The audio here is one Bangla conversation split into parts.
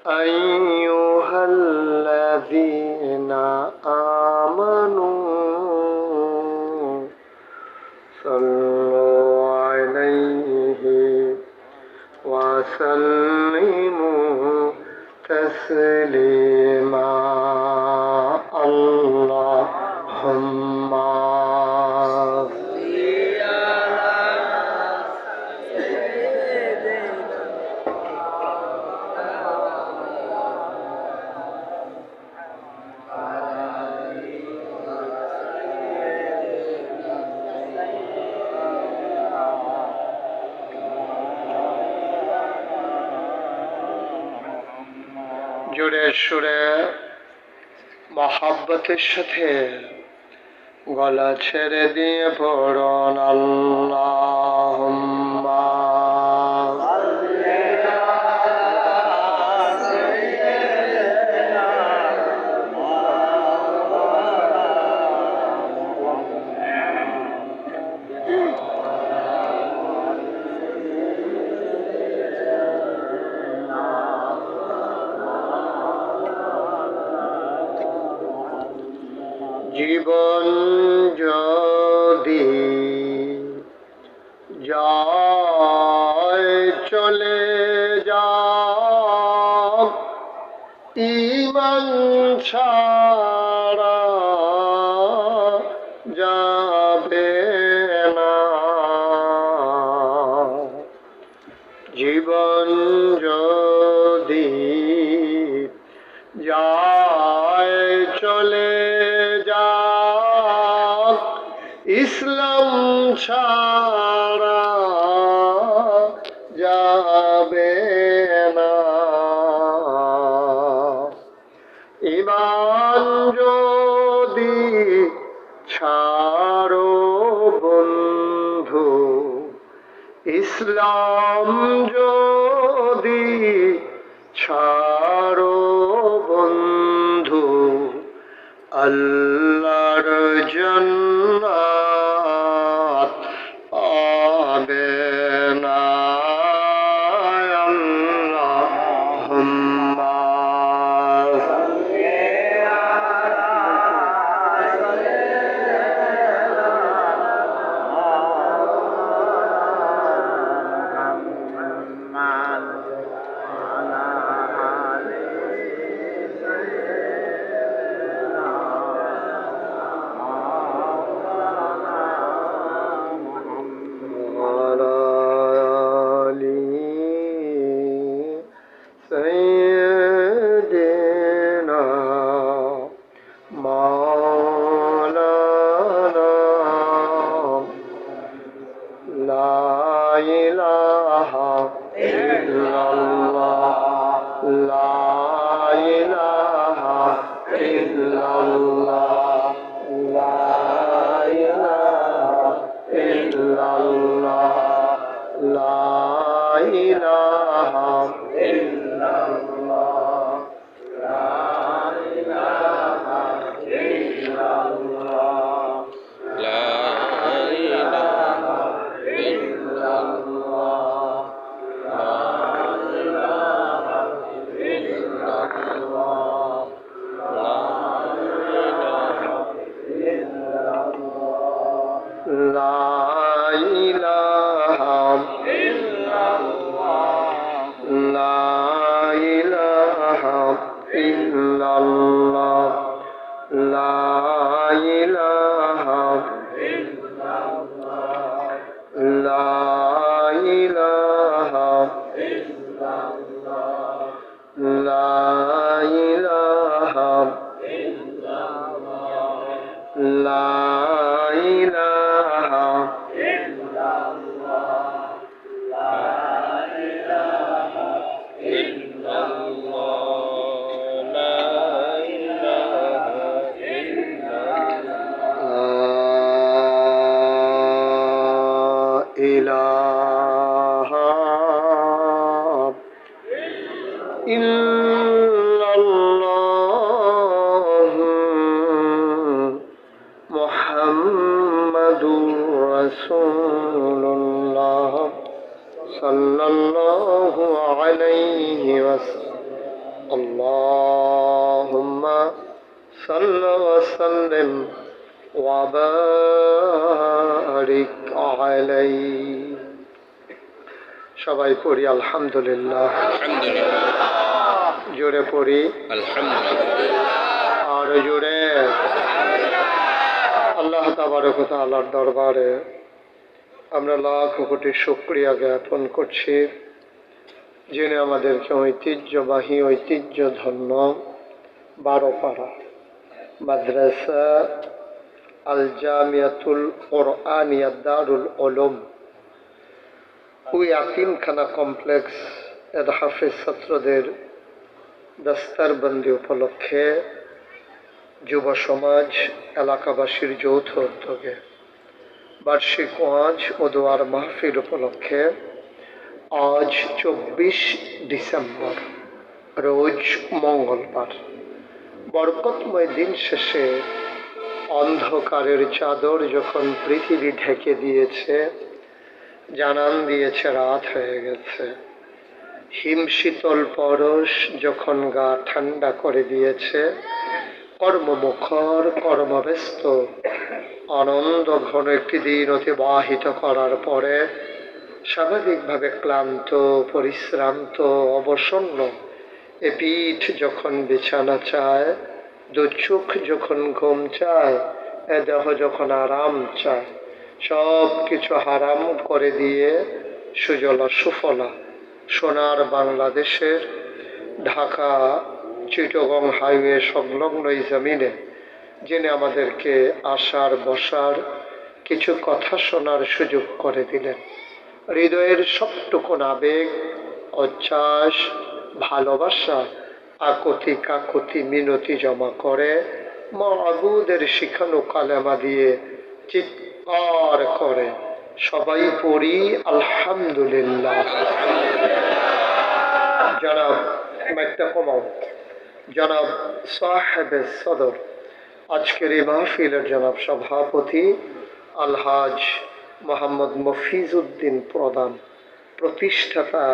أيها الذين آمنوا صلوا عليه وسلموا تسليما اللهم জোরে সুরে মহাব্বতের সাথে গলা ছেড়ে দিয়ে পড়ুন আল্লাহুম্মা জীবন যদি যায় চলে যাও ঈমান ছাড়া যাবে না জীবন যদি যায় চলে যাও ইসলাম ছাড়া যাবে না ঈমান যদি ছাড়ো বন্ধু ইসলাম যদি ছাড়ো বন্ধু আল্লাহর জান্নাত পাবে না আল্লাহুম্মা سيدنا مولانا لا إله إلا الله لا إله إلا الله لا إله إلا الله لا إله إلا الله لا إله إلا الله لا إله إلا الله لا إله إلا الله لا إله إلا الله لا إله إلا الله لا إله إلا الله لا إله إلا الله لا إله إلا الله لا إله إلا الله لا إله إلا الله لا إله إلا الله لا إله إلا الله لا إله إلا الله محمد رسول الله صلى الله عليه وسلم اللهم صل وسلم وبارك عليه সবাই পড়ি আলহামদুলিল্লাহ জোরে পড়ি আলহামদুলিল্লাহ আর জোরে আল্লাহ তাবারক ওয়া তাআলার দরবারে আমরা লাখ কোটি শুকরিয়া জ্ঞাপন করছি যিনি আমাদেরকে ঐতিহ্যবাহী ঐতিহ্যধন্য বারোপাড়া মাদ্রাসা আল জামিয়াতুল কোরআনিয়া দারুল উলুম ওই ইয়াতিমখানা কমপ্লেক্স এর হাফেজ ছাত্রদের দস্তারবন্দি উপলক্ষে যুব সমাজ এলাকাবাসীর যৌথ উদ্যোগে বার্ষিক ওয়াজ ও দোয়ার মাহফিল উপলক্ষে আজ 24 ডিসেম্বর রোজ মঙ্গলবার বরকতময় দিন শেষে অন্ধকারের চাদর যখন পৃথিবী ঢেকে দিয়েছে, জানান দিয়েছে রাত হয়ে গেছে, হিমশীতল পরশ যখন গা ঠান্ডা করে দিয়েছে, কর্মমুখর কর্মব্যস্ত আনন্দ ঘন একটি দিন অতিবাহিত করার পরে স্বাভাবিকভাবে ক্লান্ত পরিশ্রান্ত অবসন্ন এ পিঠ যখন বিছানা চায়, দু চোখ যখন ঘুম চায়, এ দেহ যখন আরাম চায়, সব কিছু হারাম করে দিয়ে সুজলা সুফলা সোনার বাংলাদেশের ঢাকা চিটাগং হাইওয়ে সংলগ্ন এই জমিনে যিনি আমাদেরকে আসার বসার কিছু কথা শোনার সুযোগ করে দিলেন, হৃদয়ের সবটুকুন আবেগ উচ্ছ্বাস ভালোবাসা আকুতি কাকুতি মিনতি জমা করে মাবুদের শিখানো কালেমা দিয়ে চিৎকার করে সবাই পড়ি আলহামদুলিল্লাহ। জনাব একটা কমাও, জনাব সাহেবে সদর, আজকের এই মাহফিলের জনাব সভাপতি আলহাজ মোহাম্মদ মফিজউদ্দিন প্রধান, প্রতিষ্ঠাতা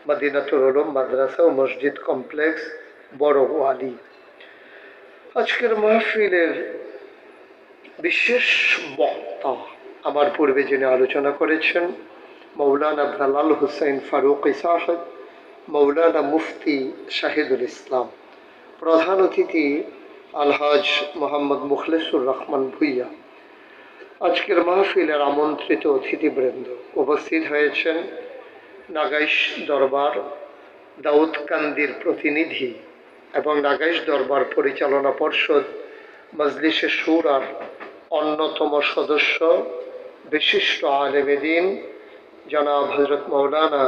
মদিনাতুল উলুম মাদ্রাসা ও মসজিদ কমপ্লেক্স বড় ওয়ালি। আজকের মাহফিলের বিশেষ বক্তা আমার পূর্বে যিনি আলোচনা করেছেন মৌলানা বেলাল হুসাইন ফারুকী সাহেব, মৌলানা মুফতি শাহিদুল ইসলাম, প্রধান অতিথি আলহাজ মোহাম্মদ মুখলেসুর রহমান ভুইয়া। আজকের মাহফিলের আমন্ত্রিত অতিথিবৃন্দ উপস্থিত হয়েছেন নাগাইশ দরবার দাউদকান্দির প্রতিনিধি এবং নাগাইশ দরবার পরিচালনা পর্ষদ মজলিসে শুরার অন্যতম সদস্য বিশিষ্ট আলেমে দ্বীন জনাব হযরত মাওলানা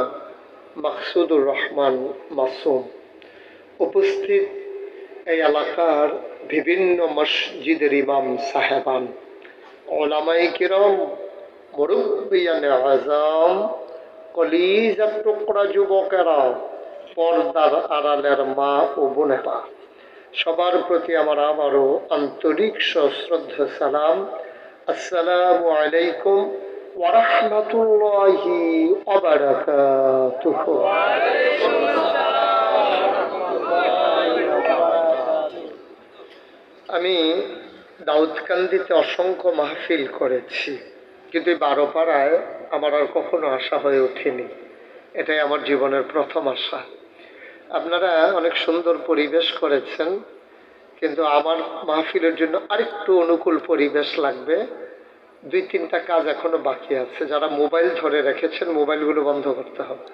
মাকসুদুর রহমান মাসুম। উপস্থিত এই এলাকার বিভিন্ন মসজিদের ইমাম সাহেবান, ওলামায়ে কিরাম, মুরব্বিয়ানে আযম, কলিজার টুকরা যুবকেরা, পর্দার আড়ালের মা ও বোনেরা, সবার প্রতি আমার আবারও আন্তরিক সশ্রদ্ধ সালাম। আসসালামু আলাইকুম ওয়া রাহমাতুল্লাহি ওয়া বারাকাতুহু। আমি দাউদকান্দিতে অসংখ্য মাহফিল করেছি, কিন্তু বারোপাড়ায় আমার আর কখনো আশা হয়ে ওঠেনি। এটাই আমার জীবনের প্রথম আশা। আপনারা অনেক সুন্দর পরিবেশ করেছেন, কিন্তু আমার মাহফিলের জন্য আরেকটু অনুকূল পরিবেশ লাগবে। 2-3টা কাজ এখনো বাকি আছে। যারা মোবাইল ধরে রেখেছেন মোবাইলগুলো বন্ধ করতে হবে।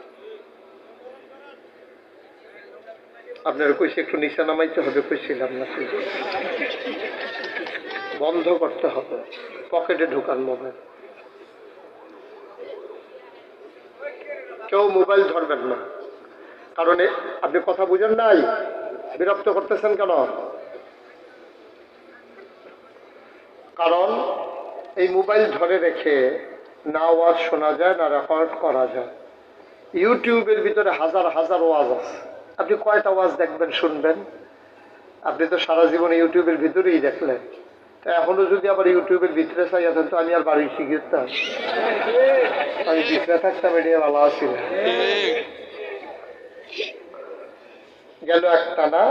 আপনারা কইছে একটু নিচে নামাইতে হবে, কইছিলাম না, বন্ধ করতে হবে, পকেটে ঢুকান মোবাইল। কেউ মোবাইল ধরবেন না, কারণ আপনি কথা বুঝেন নাই, বিরক্ত করতেছেন কেন? কারণ এই মোবাইল ধরে রেখে না ওয়াজ শোনা যায় না রেকর্ড করা যায়। ইউটিউবের ভিতরে হাজার হাজার ওয়াজ আছে, আপনি কয়টা ওয়াজ দেখবেন শুনবেন? আপনি তো সারা জীবন ইউটিউবের ভিতরেই দেখলেন, তা এখনো যদি আবার ইউটিউবের ভিতরে চাই আছেন তো আমি আর বাড়ি শিখতাম, আমি ভিতরে থাকতাম, এটি ভালো আছিল। গেল একটা না,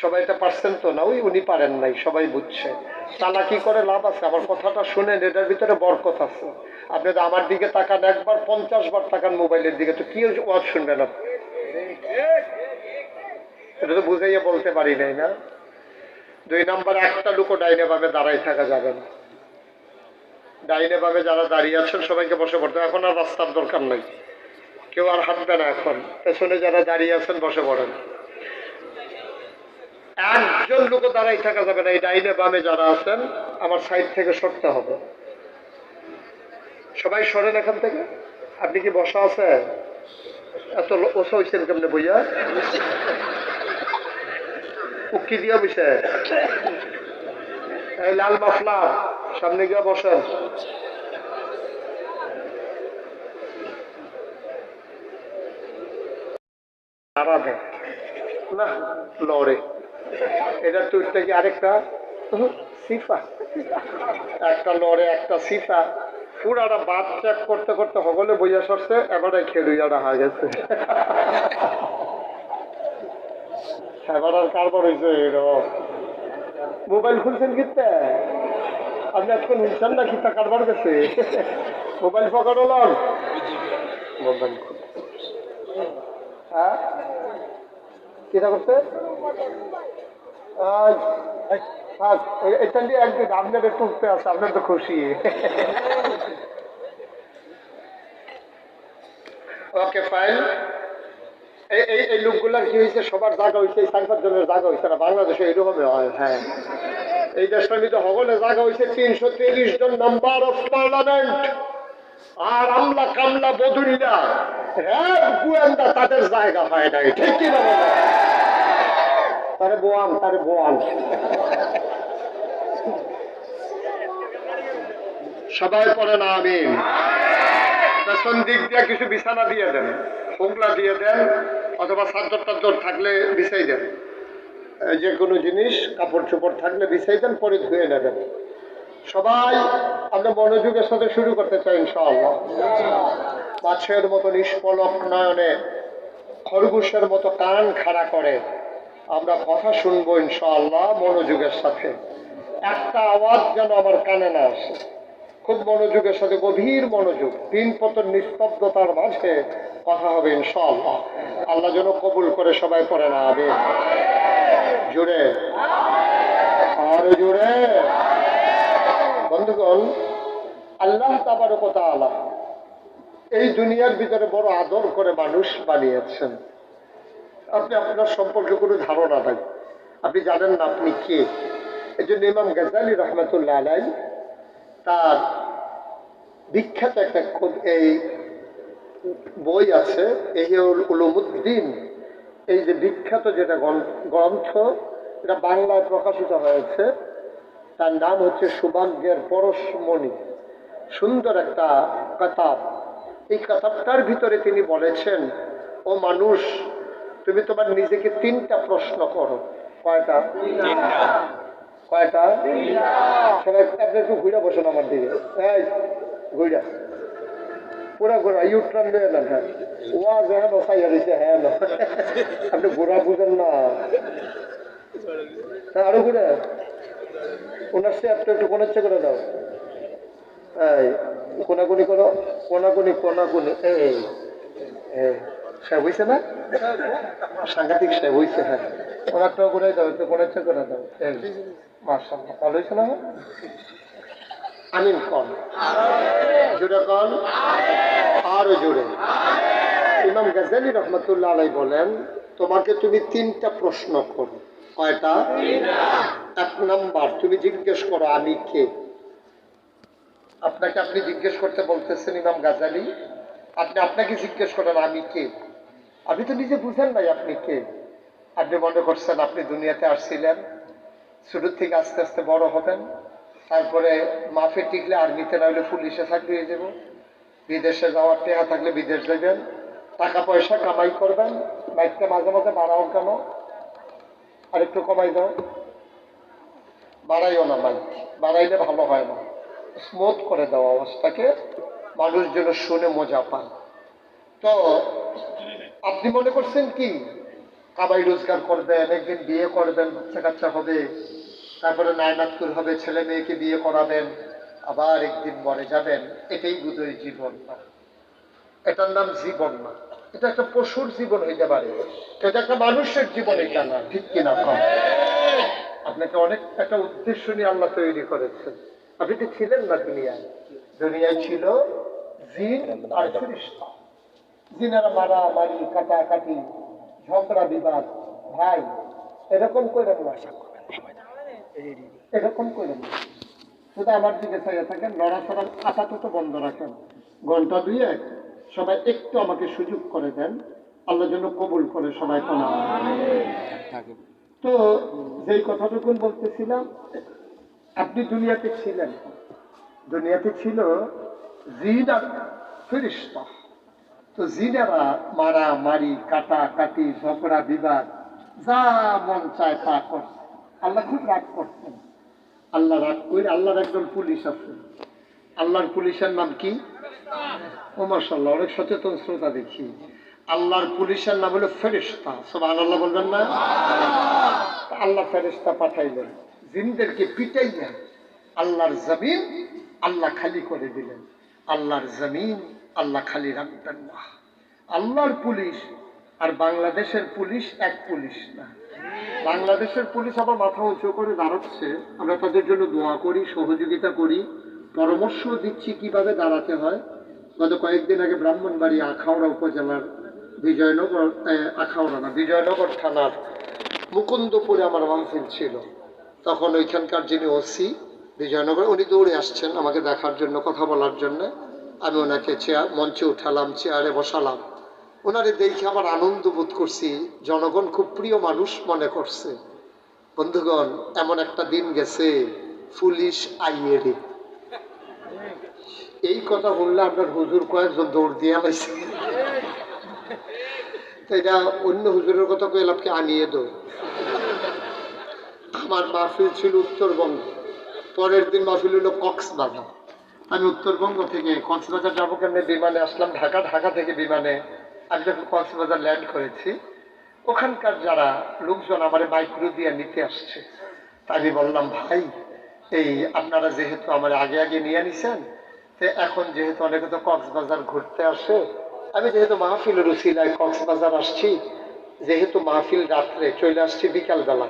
সবাই এটা পারছেন তো না? ওই উনি পারেন নাই, সবাই বুঝছে। চালাকি করে লাভ আছে? আমার কথাটা শুনেন, এটার ভিতরে বরকত আছে। আপনি তো আমার দিকে তাকান একবার, 50 বার তাকান মোবাইলের দিকে, তো কি ওয়াজ শুনবেন আপনি? এটা তো বুঝাইয়া বলতে পারি নাই না। 2 নাম্বার, একটা লোকও ডাইনে ভাবে দাঁড়াই থাকা যাবে না। ডাইনে ভাবে যারা দাঁড়িয়ে আছেন সবাইকে বসে পড়তে, এখন আর রাস্তার দরকার নাই, কেউ আর হাঁটবে না। এখন পেছনে যারা দাঁড়িয়ে আছেন বসে পড়েন। একজন লোকও দাঁড়াই থাকা যাবে না। এই ডাইনে বামে যারা আছেন আমার সাইড থেকে সরতে হবে। সবাই সরেন এখান থেকে। আপনি কি বসা আছে? এত ওসা হয়েছেন কেমনে বইয়া? উকি দিয়া বসে? এই লাল মাফলার সামনে গিয়া বসেন। না লড়ে, এটা তো কি আরেকটা সিফা, একটা লড়ে একটা সিফা। পুরাটা বাদ চেক করতে করতে হগলে বইয়া সরছে, এবারে খেলুইয়াটা হয়ে গেছে। এবার আর কারবার হয়েছে এরকম। মোবাইল খুলছেন কিনতে? আপনি এতক্ষণ শুনছেন না কিতা কারবার গেছে? মোবাইল পকেট লন, মোবাইল খুল। হ্যাঁ কিতা করছে? এটা নিয়ে একদিন আপনার একটু উঠতে আছে, আপনার তো খুশি। Okay fine. এই লোকগুলার কি হয়েছে? সবার জায়গা হয়েছে, এই 4-5 জনের জায়গা হয়েছে না। বাংলাদেশে এইরকম হয়। হ্যাঁ, এই দেশের মধ্যে হগলে জায়গা হয়েছে 330 জন মেম্বার অফ পার্লামেন্ট। আর আমলা কামলা বদুল্লা হ্যাঁ গোয়েন্দা, তাদের জায়গা হয় নাই। ঠিক কি না? তারে বোয়ান, তারে বোয়ান। সবাই পড়ে না আমিন। পেছন দিক দিয়ে কিছু বিছানা দিয়ে দেন, হোগলা দিয়ে দেন, অথবা চাদর টাদর থাকলে বিছাই দেন। যে কোনো জিনিস কাপড় চোপড় থাকলে বিছাই দেন, পরে ধুয়ে নেবেন। সবাই আমরা মনোযোগের সাথে শুরু করতে চাই ইনশাআল্লাহ। মাছের মতো নিষ্পলক নয়নে, খরগোশের মতো কান খাড়া করে আমরা কথা শুনবো ইনশাআল্লাহ মনোযোগের সাথে। একটা আওয়াজ যেন আমার কানে না আসে। খুব মনোযোগের সাথে, গভীর মনোযোগ, দিন পতন নিস্তব্ধতার মাঝে কথা হবে ইনশাআল্লাহ। আল্লাহ যেন কবুল করে। সবাই পড়ে না আমিন। জুড়ে আর জুড়ে। বন্ধুগণ, আল্লাহ তাবারক ওয়া তাআলা এই দুনিয়ার ভিতরে বড় আদর করে মানুষ বানিয়েছেন। আপনি আপনার সম্পর্কে কোনো ধারণা নাই, আপনি জানেন না আপনি কে। এই জন্য ইমাম গাজ্জালী রহমতুল্লাহ আলাইহি তার বিখ্যাত একটা এই বই আছে ইহইউল উলুমুদ্দিন। এই যে বিখ্যাত যেটা গ্রন্থ, এটা বাংলায় প্রকাশিত হয়েছে। তার নাম হচ্ছে সৌভাগ্যের পরশমণি। সুন্দর একটা কিতাব। এই কিতাবটার ভিতরে তিনি বলেছেন, ও মানুষ, তুমি তোমার নিজেকে 3টা প্রশ্ন করো। কয়টা? কয়টা? সবাই আপনি একটু ঘুরে বসেন আমার দিকে। এই ঘুরা, পুরা ঘোরা, ইউটার্ন লয়ে নেন। হ্যাঁ, ওয়াজ হ্যাঁ বসাইয়া দিচ্ছে। হ্যাঁ না, আপনি ঘোরা বুঝেন না। আরো ঘুরে ওনার স্টেপটা একটু কোনাচ্ছে করে দাও। এই কোনাকুনি করো, কোনাকুনি কোনাকুনি। এই সে হয়েছে না? সাংঘাতিক সে হয়েছে। হ্যাঁ, ওনারটাও করে দাও, একটু কোনাচ্ছে করে দাও। এই মাশাআল্লাহ, ভালো হয়েছে না? আমিন কন, জোরে কন, আরো জোরে। ইমাম গাজ্জালী রহমতুল্লাহ আলাইহি বলেন, তোমাকে তুমি 3টা প্রশ্ন করো। কয়টা? 1 নাম্বার, তুমি জিজ্ঞেস করো আমি কে। আপনাকে আপনি জিজ্ঞেস করতে বলতেছেন ইমাম গাজ্জালী, আপনি আপনাকে জিজ্ঞেস করেন আমি কে। আপনি তো নিজে বুঝেন নাই আপনি কে। আপনি মনে করছেন আপনি দুনিয়াতে আসছিলেন, ছোট থেকে আস্তে আস্তে বড় হবেন, তারপরে মাফে টিকলে আর্মিতে, না হলে পুলিশে চাকরি হয়ে যাব, বিদেশে যাওয়ার টেহা থাকলে বিদেশ যাবেন, টাকা পয়সা কামাই করবেন। বাইকটা মাঝে মাঝে বাড়াও কেন? আর একটু কমাই দাও। বাড়াইও না বাইক, বাড়াইলে ভালো হয় না। স্মুথ করে দাও অবস্থাকে, মানুষ যেন শুনে মজা পায়। তো আপনি মনে করছেন কি কামাই রোজগার করবেন, একদিন বিয়ে করবেন, বাচ্চা কাচ্চা হবে, তারপরে নায়নাতকুর হবে, ছেলে মেয়েকে বিয়ে করাবেন, আবার একদিন মরে যাবেন। এটাই বোধহয় জীবন না, এটার নাম জীবন না। এটা একটা পশুর জীবন হইতে পারে, এটা একটা মানুষের জীবন এটা না। ঠিক কিনা কম? আপনাকে অনেক একটা উদ্দেশ্য নিয়ে আল্লাহ তৈরি করেছেন। আপনি তো ছিলেন না দুনিয়ায়, দুনিয়ায় ছিল জিন আর ফেরেশতা। জিনেরা মারামারি, কাটাকাটি, ঝগড়া বিবাদ, ভাই এরকম করেন না, এরকম করেন না। শুধু আমার দিকে চাইয়া থাকেন, লড়াচড়া আপাতত বন্ধ রাখেন, ঘন্টা দুয়েক সবাই একটু আমাকে সুযোগ করে দেন, আল্লাহ যেন কবুল করে সবাই। কোন তো যেই কথাটুকুন বলতেছিলাম, আপনি দুনিয়াতে ছিলেন, দুনিয়াতে ছিল জিন আর ফেরেশতা। তো জিনেরা মারামারি, কাটাকাটি, ঝগড়া বিবাদ, যা মন চায় তা করছে। আল্লাহ খুব রাগ করতেন। আল্লাহ রাগ করে, আল্লাহর একজন পুলিশ আছে, আল্লাহর পুলিশের নাম কি? ও মাশাআল্লাহ, অনেক সচেতন শ্রোতা দেখি। আল্লাহর পুলিশের নাম হলো ফেরেশতা। সুবহানাল্লাহ বলবেন না? আল্লাহ ফেরেশতা পাঠাইলেন, জিনদেরকে পিটাইয়া আল্লাহর জমিন আল্লাহ খালি করে দিলেন। আল্লাহর জমিন আল্লাহ খালি রাখবেন না। আল্লাহর পুলিশ আর বাংলাদেশের পুলিশ এক পুলিশ না। বাংলাদেশের পুলিশ আবার মাথা উঁচু করে দাঁড়াচ্ছে, আমরা তাদের জন্য দোয়া করি, সহযোগিতা করি, পরামর্শ দিচ্ছি কিভাবে দাঁড়াতে হয়। গত কয়েকদিন আগে ব্রাহ্মণবাড়িয়া আখাউড়া উপজেলার বিজয়নগর থানার মুকুন্দপুরে আমার মাহফিল ছিল। তখন ওইখানকার যিনি ওসি বিজয়নগর, উনি দৌড়ে আসছেন আমাকে দেখার জন্য, কথা বলার জন্য। আমি ওনাকে মঞ্চে উঠালাম, চেয়ারে বসালাম। ওনারে দেখে আমার আনন্দ বোধ করছি, জনগণ খুব প্রিয় মানুষ মনে করছে। বন্ধুগণ, এমন একটা দিন গেছে, পুলিশ আইয়েরে এই কথা বললে আপনার হুজুর কয়েকজন দৌড় দিয়ে পাইছে। এটা অন্য হুজুরের কথা কইলাম কি, আনিয়ে দো। আমার মাহফিল ছিল উত্তরবঙ্গ, পরের দিন মাহফিল হলো কক্সবাজার। আমি উত্তরবঙ্গ থেকে কক্সবাজার যাবো কেমনে, বিমানে আসলাম ঢাকা, ঢাকা থেকে বিমানে আমি যখন কক্সবাজার ল্যান্ড করেছি, ওখানকার যারা লোকজন আমার মাইক্রো দিয়ে নিতে আসছে। আমি বললাম, ভাই এই আপনারা যেহেতু আমার আগে আগে নিয়ে নিছেন, তো এখন যেহেতু অনেকে তো কক্সবাজার ঘুরতে আসে, আমি যেহেতু মাহফিলের উসিলায় কক্সবাজার আসছি, যেহেতু মাহফিল রাত্রে চলে আসছি বিকালবেলা,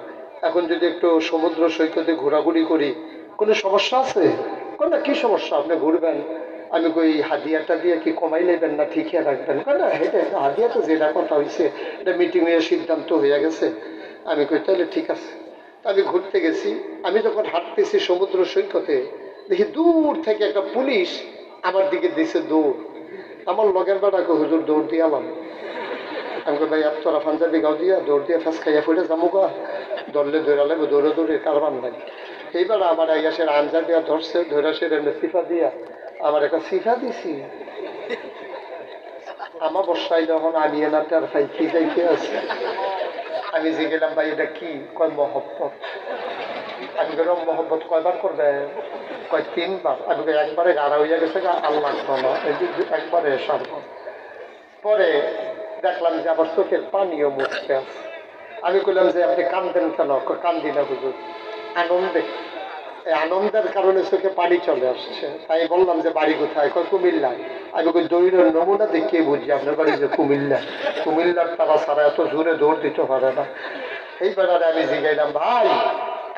এখন যদি একটু সমুদ্র সৈকতে ঘোরাঘুরি করি কোনো সমস্যা আছে? কোন না, কি সমস্যা, আপনি ঘুরবেন। আমি কই হাদিয়াটা দিয়ে কি কমাই নেবেন না ঠিকই রাখবেন? না, এটা হাদিয়া তো যেটা কথা হয়েছে, এটা মিটিং এর সিদ্ধান্ত হয়ে গেছে। আমি কই তাহলে ঠিক আছে। আমি ঘুরতে গেছি, আমি যখন হাঁটতেছি সমুদ্র সৈকতে, দেখি দূর থেকে একটা পুলিশ আমার দিকে দিছে দৌড়। আমার লগের বেড়াকে হুজুর দৌড় দিয়ে আলাম। আমি কই ভাই তোরা পাঞ্জাবি গাও দিয়া দৌড় দিয়ে ফেস খাইয়া ফুটে জামুকা, ধরলে দৌড়ালে দৌড়ে দৌড়ে কারবার লাগে। এইবার আমার আইয়াসের আঞ্জা দিয়া ধরছে, ধরে সে সিফা দিয়া আমার একটা সিফা দিছি। আমার বর্ষায় যখন আনিয়ে না তার ভাই কি যাইতে আছে। আমি যে গেলাম, ভাই এটা কি? কয় মহব্বত। আমি গেলাম, মহব্বত কয়বার করবে? কয় 3 বার। আমি একবারে গাড়া হইয়া গেছে, আল্লাহ না, একবারে সারব। পরে দেখলাম যে আবার চোখের পানিও মুছতে আছে। আমি বললাম যে আপনি কান্দেন কেন? কান্দি না হুজুর, আনন্দে, এই আনন্দের কারণে চোখে পানি চলে আসছে। আমি বললাম যে বাড়ি কোথায়? কয় কুমিল্লায়। আমি কই দৌড়ের নমুনা দেখিয়ে বুঝি আপনার বাড়ি যে কুমিল্লা। কুমিল্লার তারা সারা এত জোরে দৌড় দিতে পারে না। এই বেড়ারে আমি জিগাইলাম, ভাই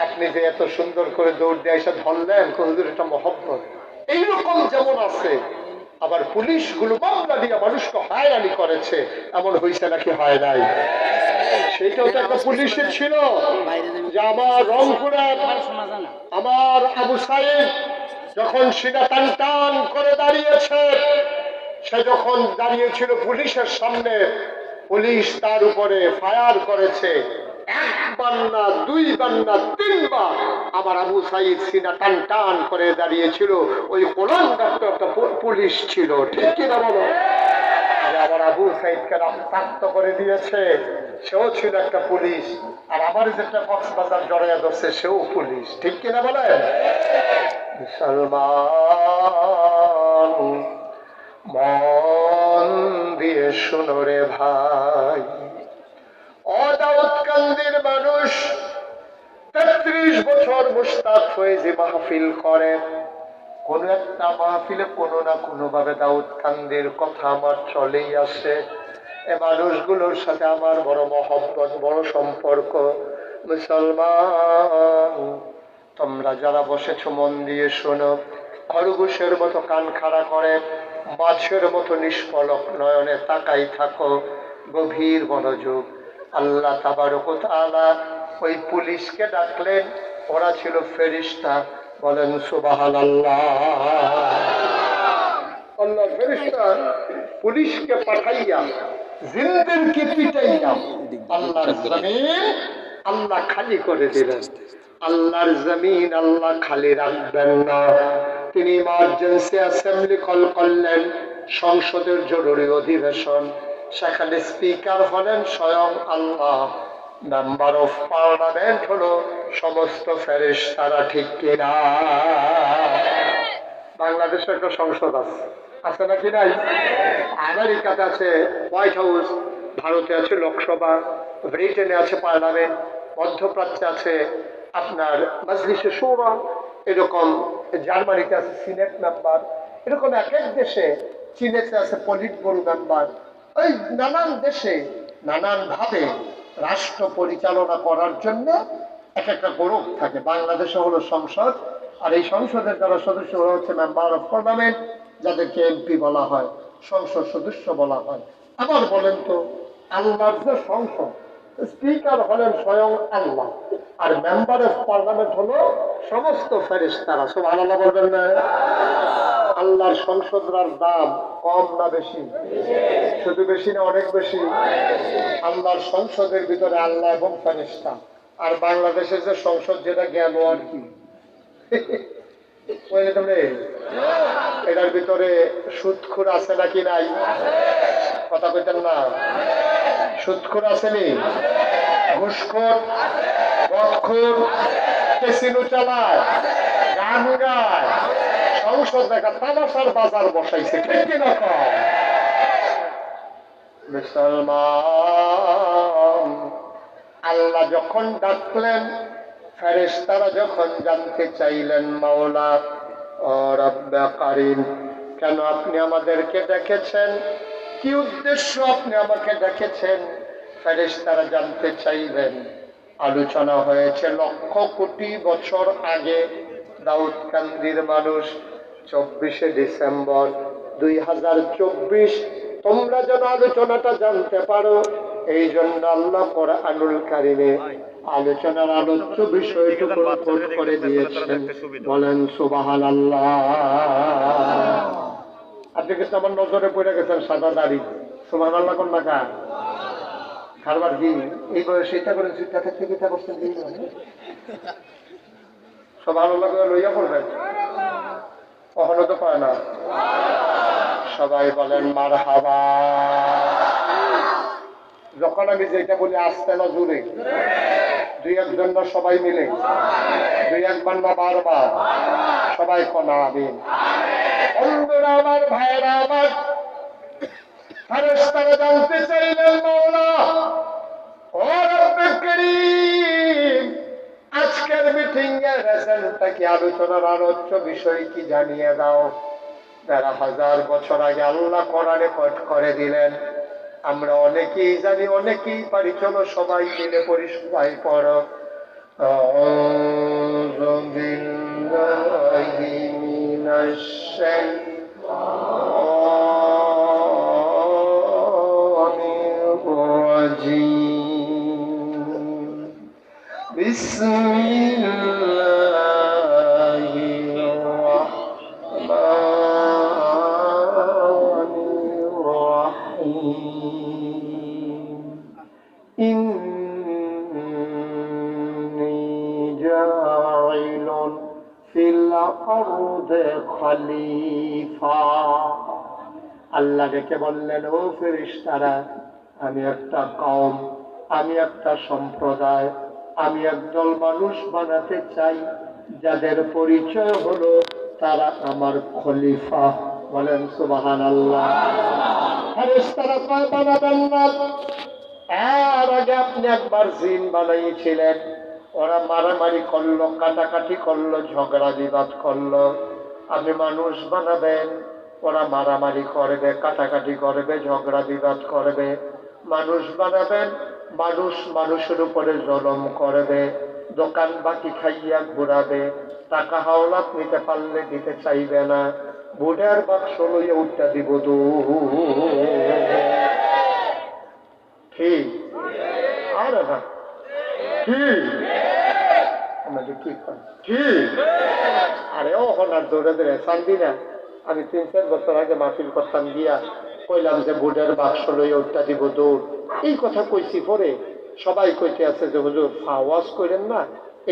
আপনি যে এত সুন্দর করে দৌড় দিয়ে এসে ধরলেন, হুজুর এটা মহব্বত। এইরকম যেমন আছে, আবার পুলিশগুলো মামলা দিয়ে মানুষকে হয়রানি করেছে, এমন হয়েছে নাকি হয় নাই? সেইটাও তো একটা পুলিশের ছিল। যে আমার রংপুরে আমার আবু সাইদ যখন সিনা টান টান করে দাঁড়িয়েছে, সে যখন দাঁড়িয়েছিল পুলিশের সামনে, পুলিশ তার উপরে ফায়ার করেছে। 1 বার না, 2 বার না, 3 বার আমার আবু সাইদ সিনা টান টান করে দাঁড়িয়েছিল। ওই কোলাঙ্গারটা একটা পুলিশ ছিল, ঠিক কিনা বলো? আমার আবু সাইদকে রক্তাক্ত করে দিয়েছে, সেও ছিল একটা পুলিশ। আর আমার যেটা কক্সবাজার জড়াইয়া ধরছে, সেও পুলিশ, ঠিক কিনা বলেন? মুসলমান মন দিয়ে শুনো রে ভাই, ওয়াইজি মাহফিল করে, কোন একটা মাহফিলে কোনো না কোনো ভাবে দাউদকান্দির কথা আমার চলেই আসে। এ মানুষগুলোর সাথে আমার বড় মহব্বত, বড় সম্পর্ক। মুসলমান, তোমরা যারা বসেছ মন দিয়ে শোনো, খরগোশের মতো কান খাড়া করে মাছের মতো নিষ্পলক নয়নে তাকাই থাকো, গভীর মনোযোগ। আল্লাহ তাবারক ওয়া তাআলা ওই পুলিশকে ডাকলেন, ওরা ছিল ফেরেশতা। বলেন সুবহানাল্লাহ। আল্লাহ ফেরেশতা পুলিশকে পাঠাইয়া জিনদেরকে পিটাইয়া আল্লাহর জমিন আল্লাহ খালি করে দিলেন। আল্লাহর জমিন আল্লাহ খালি রাখবেন না, তিনি ইমার্জেন্সি অ্যাসেম্বলি কল করলেন, সংসদের জরুরি অধিবেশন। সেখানে স্পিকার হলেন স্বয়ং আল্লাহ, মেম্বার অফ পার্লামেন্ট হলো সমস্ত ফেরেশতারা। ঠিক কিনা? বাংলাদেশে একটা সংসদ আছে, আছে নাকি নাই? আমেরিকাতে আছে হোয়াইট হাউস, ভারতে আছে লোকসভা, ব্রিটেনে আছে পার্লামেন্ট, মধ্যপ্রাচ্যে আছে আপনার মজলিসে শুরা, এরকম জার্মানিতে আছে সিনেট মেম্বার, এরকম এক এক দেশে, চীনেতে আছে পলিট ব্যুরো মেম্বার। ওই নানান দেশে নানান ভাবে রাষ্ট্র পরিচালনা করার জন্য এক একটা গ্রুপ থাকে। বাংলাদেশে হলো সংসদ, আর এই সংসদের যারা সদস্য ওরা হচ্ছে মেম্বার অফ পার্লামেন্ট, যাদেরকে এমপি বলা হয়, সংসদ সদস্য বলা হয়। আবার বলেন তো, আল্লাহর যে সংসদ, স্পিকার হলেন স্বয়ং আল্লাহ, আর মেম্বার অফ পার্লামেন্ট হলো সমস্ত ফেরেশতারা। সুবহানাল্লাহ বলবেন না? আল্লাহর সংসদের দাম কম না বেশি? শুধু বেশি না অনেক বেশি? আল্লাহর সংসদের ভিতরে আল্লাহ এবং ফেরেশতা। আর বাংলাদেশের যে সংসদ, যেটা জ্ঞান আর কি, এটার ভিতরে সুদখোর আছে নাকি নাই? কথা কইতেন না? সুদখোর আসেনি? ঘুষখোর, মদখোর, ক্যাসিনো চালায়, গান গায়, সংসদ দেখা তামাশার বাজার বসাইছে। ঠিক কিনা? মুসলমান, আল্লাহ যখন ডাকলেন, ফেরেশতারা যখন জানতে চাইলেন, মাওলা ও রব্বে কারীম, কেন আপনি আমাদেরকে ডেকেছেন? কি উদ্দেশ্য আপনি আমাকে ডেকেছেন? ফেরেশতারা জানতে চাইলেন। আলোচনা হয়েছে লক্ষ কোটি বছর আগে, দাউদকান্দির মানুষ। 24শে ডিসেম্বর 2024, তোমরা যেন আলোচনাটা জানতে পারো, এই জন্য আল্লাহ কোরআনুল কারীমে আলোচনার আলোচ্য বিষয়টুকু কোট করে দিয়েছেন। বলেন সুবহানাল্লাহ। আপনি কিন্তু আমার নজরে পড়ে গেছেন সাদা দাড়ি। সুবহানাল্লাহ কোন মাকা খারবার দিন এই বয়সে এটা করেন, চিন্তা থাকতে চিন্তা করছেন দিন। সুবহানাল্লাহ করে লইয়া পড়বেন, কখনো তো পায় না। সবাই বলেন মারহাবা। যখন আমি যেটা বলি আসতে না জুড়ে, দুই একজন না সবাই মিলে, দুই একবার না বারবার, সবাই কনা আমিন। বন্ধুরা আমার, ভাইরা আমার, ফেরেশতারা জানতে চাইলেন, মাওলা ও রব্বে কারীম, আজকের মিটিং এর রেজাল্টটা কি, আলোচনার আলোচ্য বিষয় কি জানিয়ে দাও। ১৩,০০০ বছর আগে আল্লাহ কোরআনে কোট করে দিলেন, আমরা অনেকেই জানি, অনেকেই পারি। চলো সবাই মিলে পড়ি, সবাই পড়ো। আউযু বিল্লাহি মিনাশ শাইতানির রাজীম। বিসমিল্লাহির রাহমানির রাহিম। ইন্নী জাইলুন ফিল আরদি খলিফা। আল্লাহ ডেকে বললেন, ও ফেরেশতারা, আমি একটা কওম, আমি একটা সম্প্রদায়, আমি একদল মানুষ বানাতে চাই, যাদের পরিচয় হলো তারা আমার খলিফা। বলেন সুবহানাল্লাহ। ফেরেশতারা কয় বানাবেন না, এর আগে আপনি একবার জিন বানাইছিলেন, ওরা মারামারি করলো, কাটাকাটি করলো, ঝগড়া বিবাদ করলো। আপনি মানুষ বানাবেন, ওরা মারামারি করবে, কাটাকাটি করবে, ঝগড়া বিবাদ করবে। মানুষ বানাবেন, মানুষ মানুষের উপরে জলম করবে, দোকান বাকি খাইয়া ঘুরাবে, টাকা হাওলাত নিতে পারলে দিতে চাইবে না, বুড়ার বাক্স লইয়া উঠা দিব তো। ঠিক আরে না কি আমাদের কি ঠিক? আরে ও হনার দৌড়ে দৌড়ে শান্তি না। আমি 3-4 বছর আগে মাহফিল করতাম গিয়া কইলাম যে বুড়ার বাক্স লইয়া উঠা দিব দৌড়। এই কথা কইছি পরে সবাই কইতে আছে যে হুজুর আওয়াজ করেন না,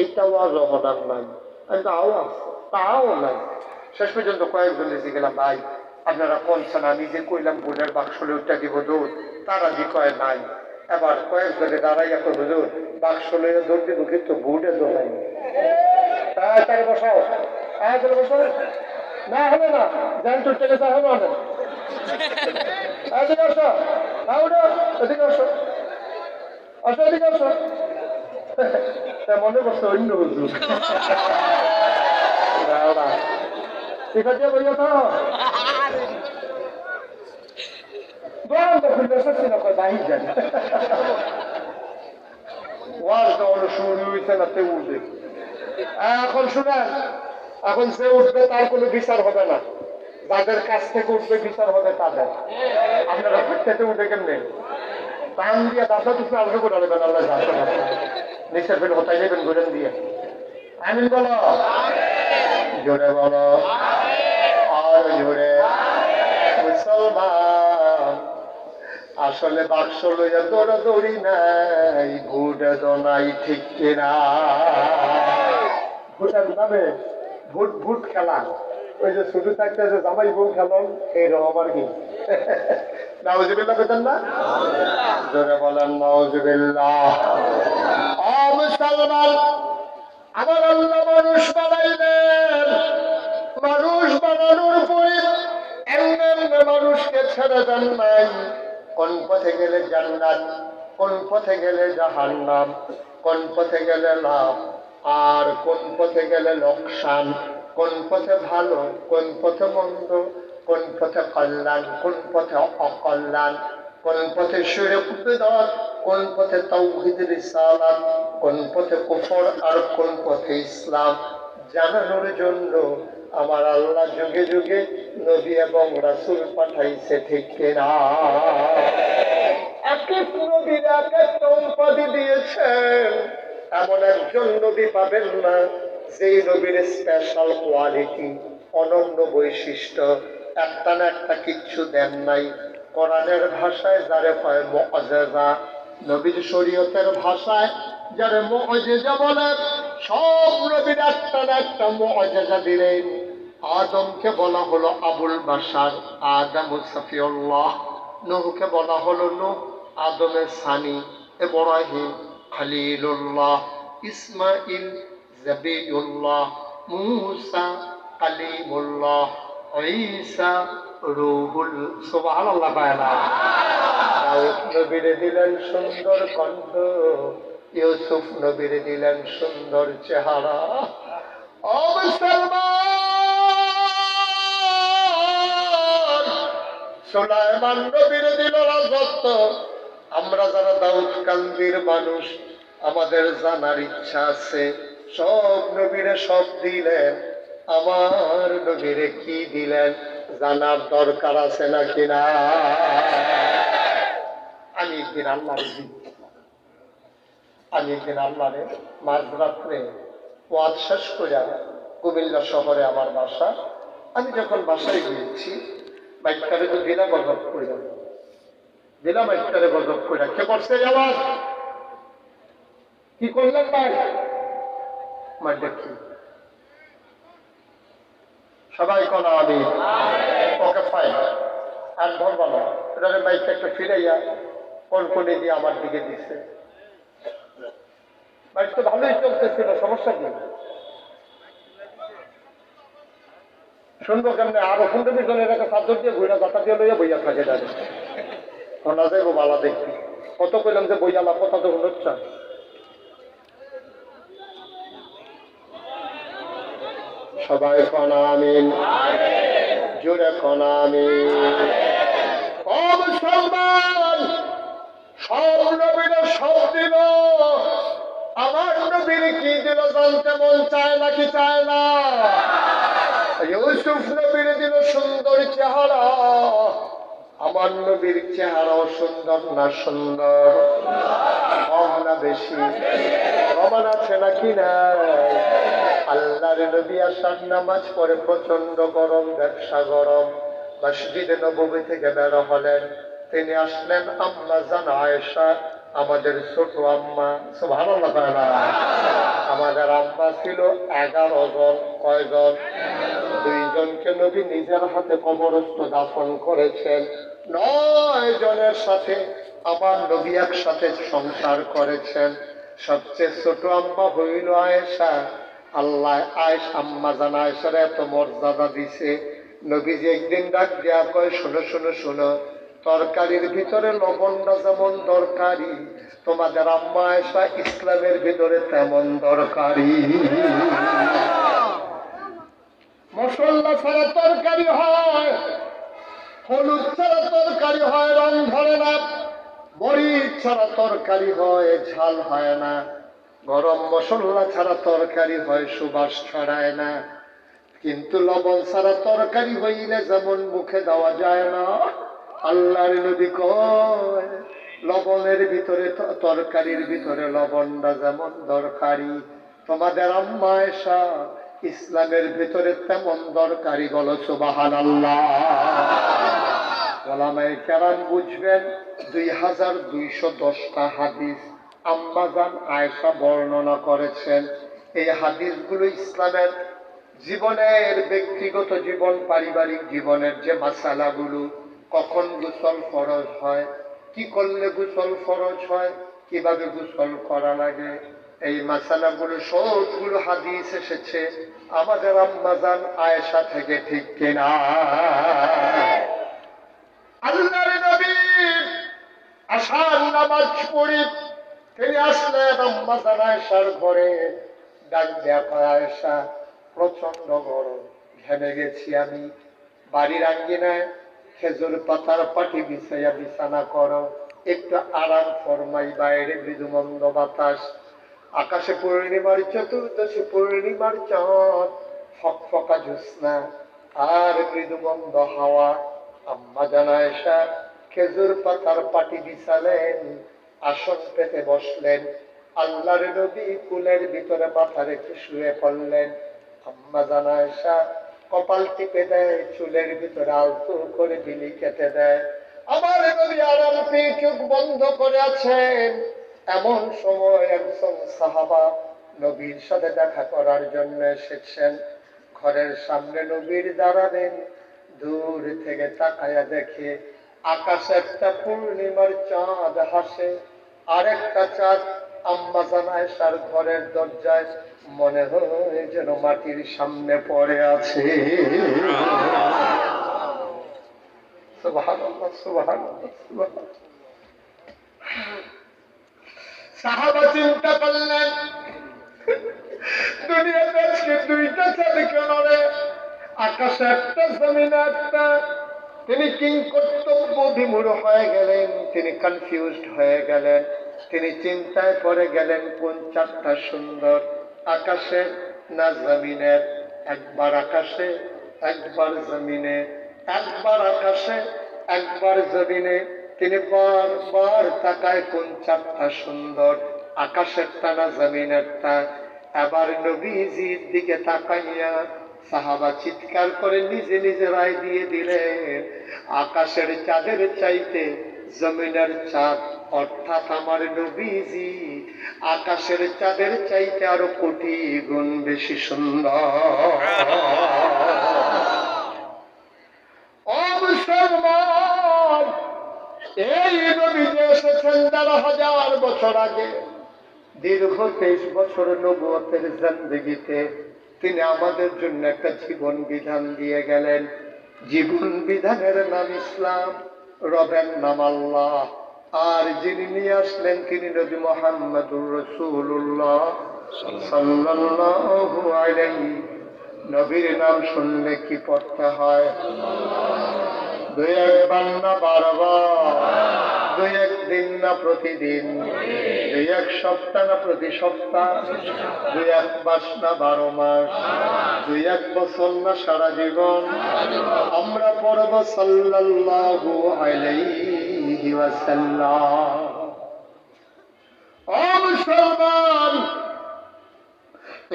এইটা আওয়াজ হনার নাই। আমি তো আওয়াজ তাও নাই। শেষ পর্যন্ত কয়েকজন এসে গেলাম, ভাই আপনারা কোনছেন? আমি যে কইলাম বুড়ার বাক্স লইয়া উঠা দিব দৌড়, তারা যে কয় নাই। এবার কয়েকজনে দাঁড়াইয়া কই হুজুর বাক্স লইয়া দৌড় দিব, কিন্তু বুড়ে দৌড়াই তাড়াতাড়ি বসাও, তাড়াতাড়ি বসাও, না হলে না যান তোর থেকে চা হলো না। এদিকে আসো, এদিকে আসো, আসো এদিকে আসো। মনে করছে অন্য হুজুর। ঠিক আছে বইয়া তো বাহির যান ওয়াজ দেওয়ানো শুরু হয়েছে না, তে উঠবে। এখন শুনেন, এখন যে উঠবে তার কোনো বিচার হবে না, যাদের কাছ থেকে উঠবে বিচার হবে তাদের। আপনারা থেকে উঠে কেমনে টান দিয়ে দাদা তুমি আলগা করে নেবেন, আল্লাহ জানতে পারবেন নিচের ফেল হতাই নেবেন গোলেন দিয়ে। আমিন বলো, জোরে বলো, আর জোরে। মুসলমান আসলে বাক্স লইয়া দৌড়াদৌড়ি নাই, ভুটে তো নাই, ঠিক কিনা? ভুটার নামে ভুট ভুট খেলা, ওই যে শুধু থাকতে যে জামাই বউ খেলন, এইরকম আর কি। নাউজুবিল্লাহ পেতেন না? জোরে বলেন নাউজুবিল্লাহ। মুসলমান, আমার আল্লাহ মানুষ বানাইলেন, মানুষ বানানোর পরে এমনি মানুষকে ছেড়ে দেন নাই। কোন পথে গেলে জান্নাত, কোন পথে গেলে জাহান্নাম, কোন পথে গেলে লাভ, আর কোন পথে গেলে লোকসান, কোন পথে ভালো, কোন পথে মন্দ, কোন পথে কল্যাণ, কোন পথে অকল্যাণ, কোন পথে শিরক বিদআত, কোন পথে তাওহীদ রিসালাত, কোন পথে কুফর আর কোন পথে ইসলাম জানানোর জন্য আমার আল্লাহ যুগে যুগে নবী এবং রাসূল পাঠাইছে, ঠিক কিনা? এক এক নবীর এক একটা উপাধি দিয়েছেন। এমন একজন নবী পাবেন না যেই নবীর স্পেশাল কোয়ালিটি, অনন্য বৈশিষ্ট্য একটা না একটা কিচ্ছু দেন নাই। কোরআনের ভাষায় যারে কয় মুআজিজা, নবীর শরীয়তের ভাষায় যারে মুআজিজা বলে, সব নবীর একটা না একটা মুআজিজা দিলেন। আদমকে বলা হলো আবুল বাশার, আদম সফিউল্লাহ। নূহকে বলা হলো নূহ, আদমের সানি। ইব্রাহিম খলিলুল্লাহ, ইসমাইল জাবিউল্লাহ, মূসা কালিমুল্লাহ, ঈসা রূহুল। সুবহানাল্লাহ। দাউদ নবীরে দিলেন সুন্দর কণ্ঠ, ইউসুফ নবীরে দিলেন সুন্দর চেহারা। ও মুসলমান, সুলাইমান নবীরে দিল রাজত্ব। আমরা যারা দাউদ কান্দির মানুষ, আমাদের জানার ইচ্ছা আছে সব নবীরে সব দিলেন, আমার নবীরে কি দিলেন জানার দরকার আছে নাকি না? আমি একদিন আল্লাহরে মাঝরাত্রে ওয়াজ শেষ করে কুমিল্লা শহরে আমার বাসা। আমি যখন বাসায় গিয়েছি, বাইকটারে তো দিলা গজব করলাম, দিলাম বাইকটারে গজব করে। কে করছে আওয়াজ? কি করলেন ভাই? দেখি সবাই কলা আমি ওকে ফাইন আর ধরবো না। এটারে বাইকটা একটা ফিরাইয়া কনকনে দিয়ে আমার দিকে দিচ্ছে। বাইক তো ভালোই চলতেছিল, সমস্যা কি? সুন্দর কেমনে আরো 15-20 জনের একটা চাদর দিয়ে ঘুরা যাতা দিয়ে লইয়া বইয়া থাকে দাঁড়িয়ে শোনা যাইব বালা দেখবি। কত কইলাম যে বইয়ালা কথা তো হচ্ছে। সবাই কোন আমিন, জোরে কোন আমিন। ও মুসলমান, সব নবীরা সব দিল, আমার নবীর কি দিল জানতে মন চায় নাকি চায় না? ইউসুফ নবীর দিল সুন্দর চেহারা, আমার নবীর চেহারাও সুন্দর না সুন্দর? কম না বেশি? প্রমাণ আছে নাকি না? আল্লাহর নবী আসার নামাজ পড়ে প্রচন্ড গরম, ব্যবসা গরম, মসজিদে নববী থেকে বের হলেন। তিনি আসলেন আম্মা জান আয়েশা, আমাদের ছোট আম্মা, সুবহানাল্লাহ। আমাদের আম্মা ছিল 11 জন। কয়জন? 2 জনকে নবী নিজের হাতে কবরস্থ দাফন করেছেন। 9 জনের সাথে আমার নবী একসাথে সংসার করেছেন। সবচেয়ে ছোট আম্মা হইল আয়েশা। আল্লাহ আম্মা জান আয়েশার এত মর্যাদা দিছে, নবীজি একদিন ডাক দেয়া কয়, শোনো শোনো শোনো, তরকারির ভিতরে লবণটা যেমন দরকারি, তোমাদের আম্মা আয়েশা ইসলামের ভিতরে তেমন দরকারি। মশলা ছাড়া তরকারি হয়, হলুদ ছাড়া তরকারি হয়, রং ধরে না। মরিচ ছাড়া তরকারি হয়, ঝাল হয় না। গরম মশলা ছাড়া তরকারি হয়, সুবাস ছড়ায় না। কিন্তু লবণ ছাড়া তরকারি হইলে যেমন মুখে দেওয়া যায় না, আল্লাহর নবী কয় লবণের ভিতরে, তরকারির ভিতরে লবণটা যেমন দরকারি, তোমাদের আম্মা আয়েশা ইসলামের ভিতরে তেমন দরকারি। বলো সুবহানাল্লাহ। ওলামায়ে কেরাম বুঝবেন, 2210টা হাদিস আম্মা জান আয়েশা বর্ণনা করেছেন। এই হাদিসগুলো ইসলামের জীবনের, ব্যক্তিগত জীবন, পারিবারিক জীবনের যে মাসালাগুলো, কখন গোসল ফরজ হয়, কি করলে গোসল ফরজ হয়, কিভাবে গোসল করা লাগে, এই মাসালাগুলো সবগুলো হাদিস এসেছে আমাদের আম্মা জান আয়েশা থেকে, ঠিক কিনা? আল্লাহর নবী আসার নামাজ পড়ি, তিনি আসলেন আম্মা জান আয়েশার ঘরে। ডাক দেয়া কয়, আয়েশা প্রচন্ড গরম, ঘেমে গেছি আমি, বাড়ির আঙ্গিনায় খেজুর পাতার পাটি বিছাইয়া বিছানা করো, একটু আরাম ফরমাই, বাইরে মৃদুমন্দ বাতাস, আকাশে পূর্ণিমার চতুর্দশী, পূর্ণিমার চাঁদ, ফকফকা জ্যোৎস্না আর মৃদুমন্দ হাওয়া। আম্মা জান আয়েশা খেজুর পাতার পাটি বিছালেন, আসন পেতে বসলেন, আল্লাহর নবী কুলের ভিতরে মাথা রেখে শুয়ে পড়লেন। আম্মা জান আয়েশা কপাল টিপে দেয়, চুলের ভিতরে আলতো করে বিলি কেটে দেয়। আমার নবী আরাম পেয়ে চোখ বন্ধ করে আছেন। এমন সময় একজন সাহাবা নবীর সাথে দেখা করার জন্য এসেছেন। ঘরের সামনে নবীর দাঁড়াবেন, দূর থেকে তাকায়া দেখে আকাশে একটা পূর্ণিমার চাঁদ হাসে, আরেকটা চাঁদ আম্মা জান আয়েশার ঘরের দরজায় মনে হয় যেন মাটির সামনে পড়ে আছে। সুবহানাল্লাহ, সুবহানাল্লাহ, সুবহানাল্লাহ। সাহাবা চিন্তা করলেন, দুনিয়াতে আজকে 2টা চাঁদ কেন রে? আকাশে একটা, জমিনে একটা। তিনি কিংকর্তব্য বিমূঢ় হয়ে গেলেন, তিনি কনফিউজড হয়ে গেলেন, তিনি চিন্তায় পড়ে গেলেন, কোন চাঁদটা সুন্দর, আকাশে না জমিনের? একবার আকাশে, একবার জমিনে, একবার আকাশে, একবার জমিনে। তিনি বারবার তাকায়, কোন চাঁদটা সুন্দর, আকাশেরটা না জমিনেরটা? এবার নবীজির দিকে তাকাইয়া সাহাবা চিৎকার করে নিজে নিজে রায় দিয়ে দিলেন, আকাশের চাঁদের চাইতে জমিনের চাঁদ, অর্থাৎ আমার নবীজি আকাশের চাঁদের চাইতে আরো কোটি গুণ বেশি সুন্দর। ও মুসলমান, এই নবী যে এসেছেন ১৩,০০০ বছর আগে, দীর্ঘ 23 বছর নবুয়তের জিন্দেগিতে তিনি আমাদের জন্য একটা জীবন বিধান দিয়ে গেলেন। জীবন বিধানের নাম ইসলাম, রবের নাম আল্লাহ, আর যিনি নিয়ে আসলেন তিনি নবী মুহাম্মদুর রাসূলুল্লাহ সাল্লাল্লাহু আলাইহি নবীর নাম শুনলে কি পড়তে হয়? দুই একবার না বারবার, দুই একদিন না প্রতিদিন, দুই এক সপ্তাহ না প্রতি সপ্তাহ, দুই এক মাস না 12 মাস, দুই এক বছর না সারা জীবন আমরা পড়ব সাল্লাল্লাহু আলাইহি ওয়াসাল্লাম। ও মুসলমান,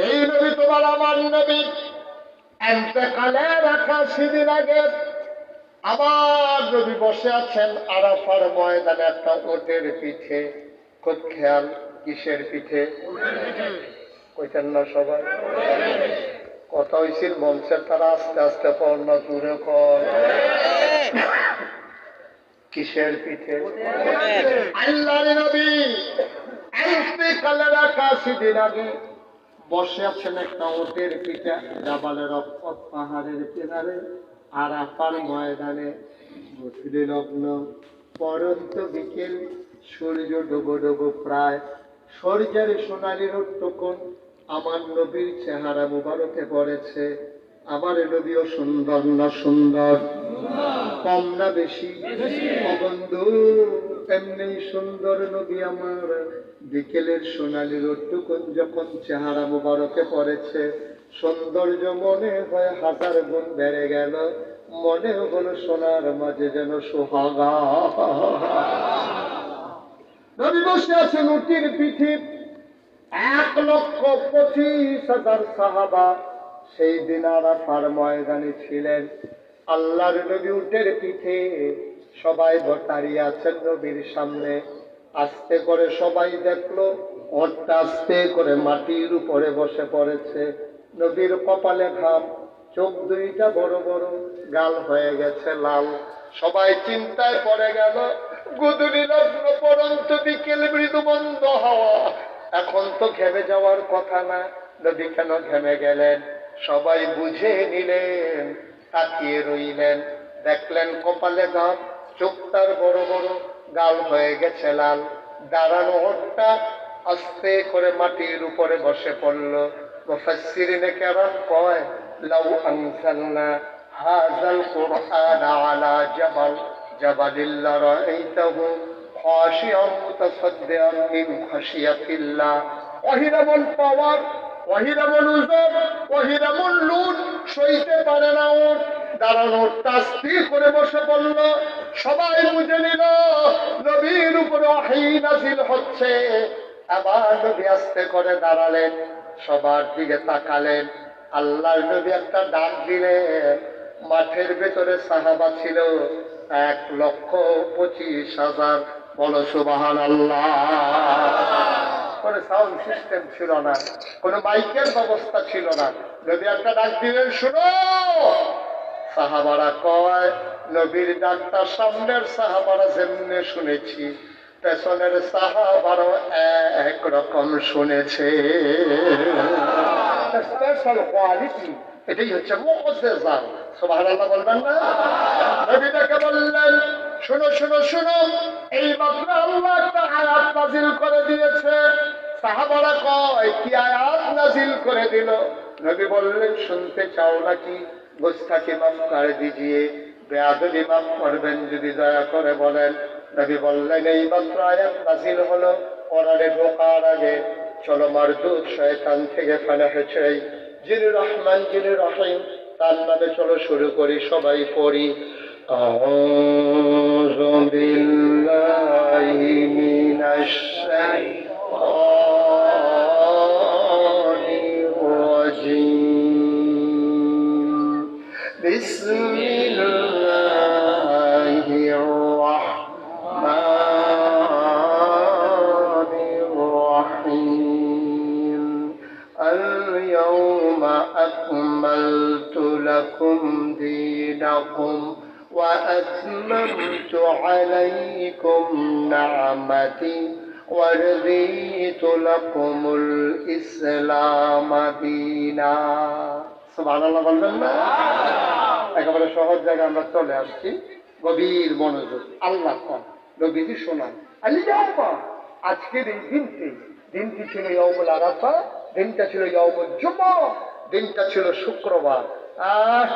এই নবী তোমার আমার নবী ইন্তেকালের ৮১ দিন আগে আমার নবী বসে আছেন আরাফার ময়দানে একটা উটের পিঠে। খুব খেয়াল, কিসের পিঠে? কইতেন না সবাই? কথা হয়েছিল মঞ্চের তারা আস্তে আস্তে পর না দূরে কর। কিসের পিঠে? আল্লাহর নবী ইন্তেকালের ৮১ দিন আগে বসে আছেন একটা উটের পিঠে জাবালের পাহাড়ের কিনারে আরাফার ময়দানে। গভীর লগ্ন, পরন্ত বিকেল, সূর্য ডুবো ডুবো প্রায়, সূর্যের সোনালি রোদটুকুন আমার নবীর চেহারা মুবারকে পড়েছে। আমার নবীও সুন্দর না সুন্দর? কম না বেশি? বন্ধু, এমনি সুন্দর নবী আমার বিকেলের সোনালি রোদটুকুন যখন চেহারা মুবারকে পড়েছে, সৌন্দর্য মনে হয় 1000 গুণ বেড়ে গেল। মনে হলো সোনার মাঝে যেন সোহাগা। নবী বসে আছেন উটের পিঠে, ১,২৫,০০০ সাহাবা সেই দিন আরাফার ময়দানে ছিলেন। আল্লাহর নবী উটের পিঠে, সবাই দাঁড়িয়ে আছেন নবীর সামনে। আস্তে করে সবাই দেখলো ওটটা আস্তে করে মাটির উপরে বসে পড়েছে। নবীর কপালে ঘাম, চোখ দুইটা বড় বড়, গাল হয়ে গেছে লাল। সবাই চিন্তায় পড়ে গেল, গুদুলি লগ্ন পরন্ত বিকেল মৃদু মন্দ হাওয়া, এখন তো ঘেমে যাওয়ার কথা না, নবী কেন ঘেমে গেলেন? সবাই বুঝে নিলেন, তাকিয়ে রইলেন, দেখলেন কপালে ঘাম, চোখ তার বড় বড়, গাল হয়ে গেছে লাল। দাঁড়ানো ওঠটা আস্তে করে মাটির উপরে বসে পড়ল। মুফাসসিরিনে কেরাম কয়, লাউ আনসালনা হাযাল কুরআন আলা জাবাল জাবালিল লারাআইতাহু খাশিয়াম মুতাসাদ্দিআন মিন খাশিয়াতিল্লাহ। ওহিরামন পাওয়ার, ওহিরামন উজর, ওহিরামন লুট সইতে পারে না ওর। দাঁড়ানোর তাস্তি করে বসে পড়ল। সবাই বুঝে নিল নবীর উপরে ওহী নাযিল হচ্ছে। আবার নবী আস্তে করে দাঁড়ালেন, সবার দিকে তাকালেন। আল্লাহর নবী একটা ডাক দিলেন। মাঠের ভেতরে সাহাবা ছিল ১,২৫,০০০। বলো সুবহানাল্লাহ। কোনো সাউন্ড সিস্টেম ছিল না, কোনো মাইকের ব্যবস্থা ছিল না। নবী একটা ডাক দিলেন, শুনো। সাহাবারা কয়, নবীর ডাকটা সামনের সাহাবারা যেমনে শুনেছি, পেছনের সাহাবারও একরকম শুনেছে। স্পেশাল কোয়ালিটি, এটাই হচ্ছে মুআজ্জিজা। সুবহানাল্লাহ বলবেন না? নবীটাকে বললেন, শুনো শুনো শুনো, এই মাত্র আল্লাহ একটা আয়াত নাযিল করে দিয়েছে। সাহাবারা কয়, কি আয়াত নাযিল করে দিল? নবী বললেন, শুনতে চাও নাকি? গুস্তাখি মাফ করে দিজিয়ে, বেয়াদবি মাফ করবেন যদি দয়া করে বলেন। নবী বললেন, এই মাত্র আয়াত নাযিল হলো, কোরআনে ঢোকার আগে চলো মারদুদ শয়তান থেকে ফানাহে চাই, যিনি রহমান যিনি রহিম, তার নামে চলো শুরু করি। সবাই পড়ি, আউযু বিল্লাহি মিনাশ শাইতানির রাজীম। বিসমিল্লাহির রাহমানির রাহিম। আল-ইয়াওমা আকমালতু লাকুম দীনাকুম ওয়া আতমামতু আলাইকুম নি'মাতি ওয়া রাদিতু লাকুমুল ইসলাম দীনা। সুবহানাল্লাহ বলবেন না? একেবারে সহজ জায়গায় আমরা চলে আসছি। গভীর মনোযোগ। আল্লাহ কোন নবীজি শোনান, আল-ইয়াওমা, আজকের এই দিনটি ছিল ইয়াউমুল আরাফা, দিনটা ছিল ইয়াউমুল জুমআ, দিনটা ছিল শুক্রবার। আহ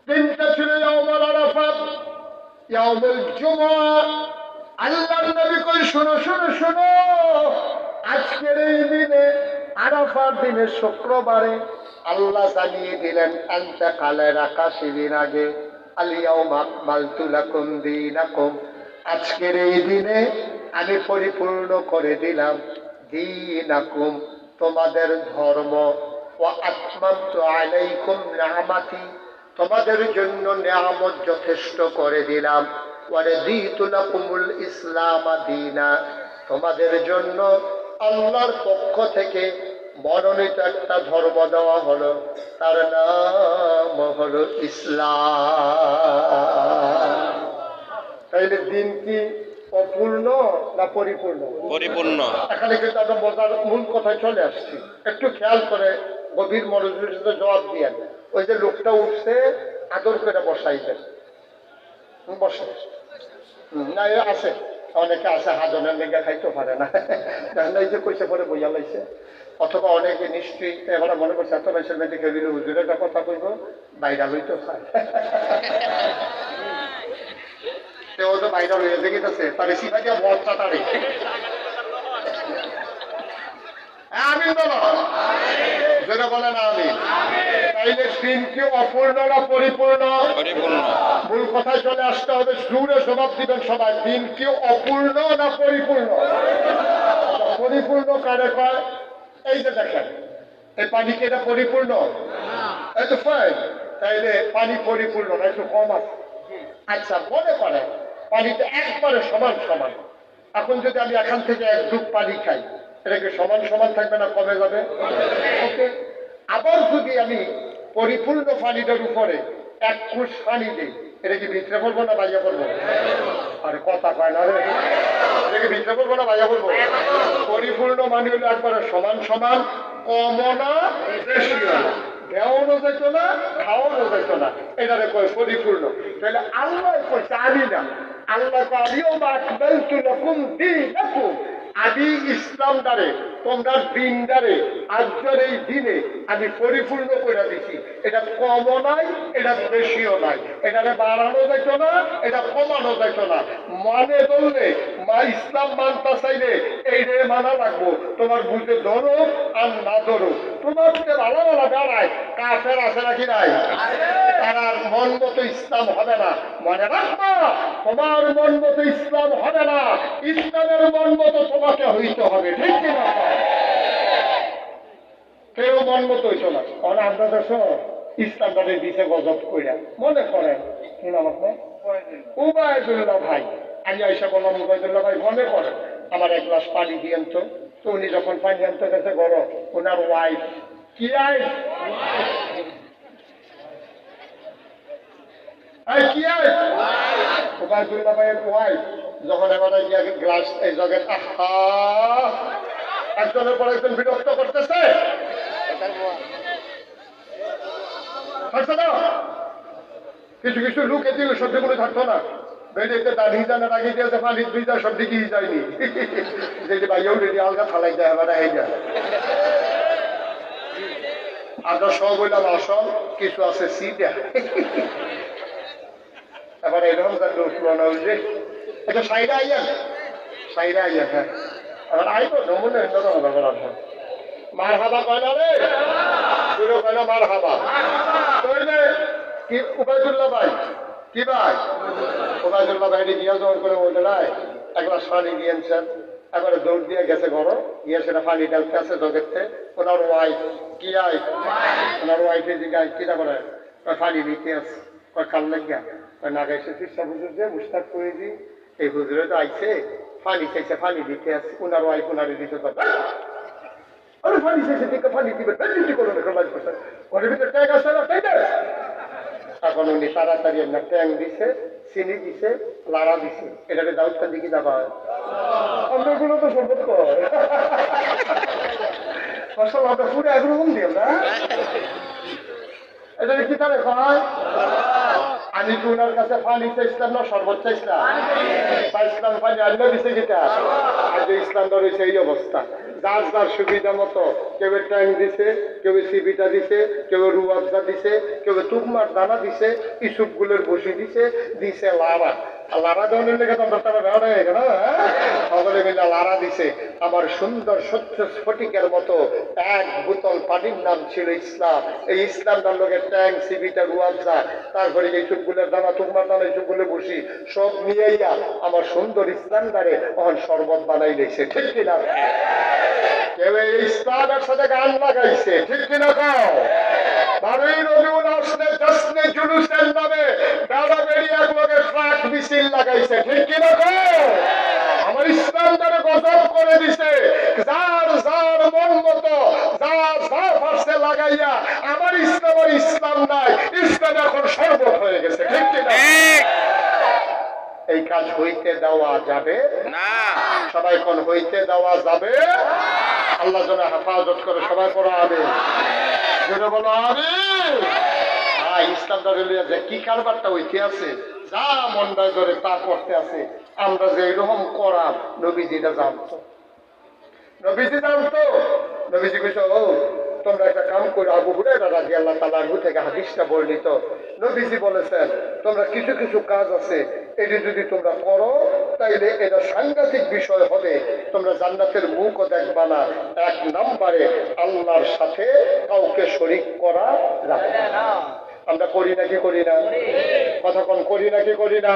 দিনটা ছিল ইয়াউমুল আরাফাত, ইয়াউমুল জুমআ। আল্লাহর নবী কই, শোনো শোনো শোনো, আজকের এই দিনে, আরাফার দিনে, শুক্রবারে আল্লাহ জানিয়ে দিলেন ইন্তেকালের ৮১ দিন আগে, আল ইয়াউমা আকমালতু লাকুম দীনাকুম, আজকের এই দিনে আমি পরিপূর্ণ করে দিলাম দীনাকুম, তোমাদের ধর্ম, ওয়া আতমামতু আলাইকুম নিআমাতি, তোমাদের জন্য নিয়ামত যথেষ্ট করে দিলাম, ওয়া রাদিতু লাকুমুল ইসলাম দীনা, তোমাদের জন্য আল্লাহর পক্ষ থেকে মনোনীত একটা ধর্ম দেওয়া হলো, তার নাম হলো ইসলাম। তাইলে দিন কি অপূর্ণ না পরিপূর্ণ? পরিপূর্ণ। এখানে কিন্তু আমরা মজার মূল কথায় চলে আসছি, একটু খেয়াল করে গভীর মনোযোগের সাথে জবাব দিয়ে। ওই যে লোকটা উঠছে, আদর করে বসাইবেন, বসে না, আছে অনেকে আছে হাজনের লেগে খাইতে পারে না, এই যে কইসে পরে বইয়া লাইছে, অথবা অনেকে নিশ্চয়ই এবার মনে করছে এত মাসের মেয়েদিকে দিলে হুজুর একটা কথা কইব, বাইরা লইতে খায়, সেও তো বাইরা লইয়া দেখিতেছে, তার সিফাইয়া বর্ষা তারে। আমিন বলো, যেটা বলে না আমি। তাইলে দিন কি অপূর্ণ না পরিপূর্ণ? পরিপূর্ণ। ভুল কথায় চলে আসতে হবে, জোরে জবাব দিবেন সবাই, দিন কি অপূর্ণ না পরিপূর্ণ? পরিপূর্ণ কারে কয়? এই যে দেখেন, এই পানি কি এটা পরিপূর্ণ? এই তো ফাইন, তাইলে পানি পরিপূর্ণ না, একটু কম আছে। আচ্ছা, মনে করেন পানিতে একবারে সমান সমান, এখন যদি আমি এখান থেকে এক ডুব পানি খাই, এটা কি সমান সমান থাকবে না কমে যাবে? ওকে। আবার যদি আমি পরিপূর্ণ পানিটার উপরে এক কুশ পানি দিই, এটা কি ভিতরে পড়বো না বাইরে পড়বো? আরে কথা কয় না রে, এটা কি ভিতরে পড়বো না বাইরে পড়বো? পরিপূর্ণ মানে হলো একবারে সমান সমান, কমও না বেশিও না, দেওয়ানো যেত না খাওয়ানো যেত না, এটারে কয় পরিপূর্ণ। তাহলে আল্লাহ কইছে আমি না, আল্লাহ আলিয়াউমা আকমালতু লাকুম দীনাকুম, আমি ইসলাম দ্বারে, তোমরা দিন দ্বারে, আজকের এই দিনে আমি পরিপূর্ণ করে দিছি। এটা কমও নাই, এটা বেশিও নাই, এটারে বাড়ানো যেত না, এটা কমানো যেত না। মানে ধরলে মা ইসলাম মানতে চাইলে এই রে মানা লাগবো, তোমার বুঝে ধরো আর না ধরো, তোমার ভালো ভালো বেড়ায় কাফের আছে নাকি নাই, তার মন মতো ইসলাম হবে না। মনে রাখবা, তোমার মন মতো ইসলাম হবে না, ইসলামের মন মতো তোমাকে হইতে হবে, ঠিক কিনা? কেউ মন মতো হইতো না। আপনাদের ইসলাম তাদের দিছে গজব কইরা, মনে করেন কি নাম আপনার? উবায়দুল্লাহ ভাই। আমি আইসা বললাম, উবায়দুল্লাহ ভাই মনে করেন আমার এক গ্লাস পানি দিয়েন তো। তো উনি যখন পানি আনতে গেছে গরম, ওনার ওয়াইফ, কি আইস উবায়দুল্লাহ ভাইয়ের ওয়াইফ যখন এবার গ্লাস এই জগে একজনের পর একজন বিরক্ত করতেছে, কিছু কিছু লোক এতে সবজিগুলো থাকতো না, বেরিয়েছে দাঁড়িয়ে জানা রাগিয়ে দিয়েছে, পানি দুই যা সব দিকেই যায়নি, যেটি ভাইয়াও রেডি আলগা ফালাই যায়, এবার হয়ে যায়। আমরা সব বললাম আসল, কিছু আছে সিটা, এবার এরকম পুরোনো হয়েছে, এটা সাইডে আইয়ান, সাইডে আইয়ান, হ্যাঁ এবার আইব নমুনে আসবো। মার হাবা কয় না রে, পুরো কয় না মার হাবা। কি উবায়দুল্লাহ ভাই, কি ভাই? উবায়দুল্লাহ ভাই গিয়া জোর করে বলতে নাই, একবার পানি দিয়েছেন, একবারে দৌড় দিয়ে গেছে ঘর, গিয়ে সেটা পানি ডালতে আছে জগেতে। ওনার ওয়াইফ, কি আই ওনার ওয়াইফে জিগায় কিনা করে, পানি দিতে আছে, কয় কাল লাগিয়া, না গাইছে চিস্তা হুজুর যে মুস্তাক করে দি, এই হুজুরে তো আইছে পানি চাইছে, পানি দিতে আছে। ওনার ওয়াইফ ওনারে দিতে পারবে, আরে পানি চাইছে দিকে পানি দিবেন, করো না ঘরের ভিতরে ট্যাগ আছে না, তাই না? এখন উনি তাড়াতাড়ি একটা ট্যাং দিছে, চিনি দিছে, লাড়া দিছে, এটাকে দাউদখান দিকে যাবা হয়। অন্যগুলো তো সম্ভব কর ফসল আমরা পুরো একরকম দিও না, এটা কি তাহলে হয়? আমি কি ওনার কাছে পানি চাইছিলাম না শরবত চাইছিলাম? চাইছিলাম পানি, আল্লাহ দিছে কিটা? আজ ইসলামটা রয়েছে এই অবস্থা। যার যার সুবিধা মতো কেউ ট্যাং দিছে, কেউ সিবিটা দিছে, কেউ রুয়াবজা দিছে, কেউ তুকমার দানা দিছে, ইসুপগুলোর বসি দিছে, দিছে লারা। লারা দেওয়ার লেগে তোমরা তারা বেড়া হয়ে গেল। সকলে মিলে লারা দিছে। আমার সুন্দর স্বচ্ছ স্ফটিকের মতো এক বোতল পানির নাম ছিল ইসলাম। এই ইসলামটার লোকের ট্যাং, সিবিটা, রুয়াবজা, তারপরে এই চুপগুলোর দানা, তুকমার দানা, এই চুপগুলো বসি সব নিয়েইয়া আমার সুন্দর ইসলামটারে অহন শরবত বানাই দিয়েছে। ঠিক কিনা? কেউ এই ইসলামের সাথে গান লাগাইছে। ঠিক কিনা কও? 12ই রবিউল আসলে জশ্নে জুলুসের নামে বেড়া বেরিয়ে এক লোকের ট্রাক মিছিল লাগাইছে। ঠিক কিনা কও? আমার ইসলামটারে গজব করে দিছে। যার যার মন মতো যার যা পারছে লাগাইয়া আমার ইসলামের ইসলাম নাই, ইসলাম এখন শরবত হয়ে গেছে। ঠিক কিনা? এই কাজ হইতে দেওয়া যাবে না। সবাই কোন হইতে দেওয়া যাবে? আল্লাহ যেন হেফাজত করে। সবাই পড়া হবে, যেটা বলো আমি। ইসলামটা যে কি কারবারটা হইতে আছে, যা মনটা ধরে তা করতে আছে। আমরা যে এরকম করা নবীজিটা জানতো, নবীজি জানতো। নবীজি কইছে, ও তোমরা একটা কাম করো। আবু হুরায়রা রাদিয়াল্লাহু তাআলা আনহু থেকে হাদিসটা বর্ণিত। নবীজি বলেছেন, তোমরা কিছু কিছু কাজ আছে, এটি যদি তোমরা করো তাইলে এটা সাংঘাতিক বিষয় হবে। তোমরা জান্নাতের মুখও দেখবা না। 1 নম্বরে আল্লাহর সাথে কাউকে শরীক করা যাবে না। আমরা করি নাকি করি না? কথা কোন করি নাকি করি না?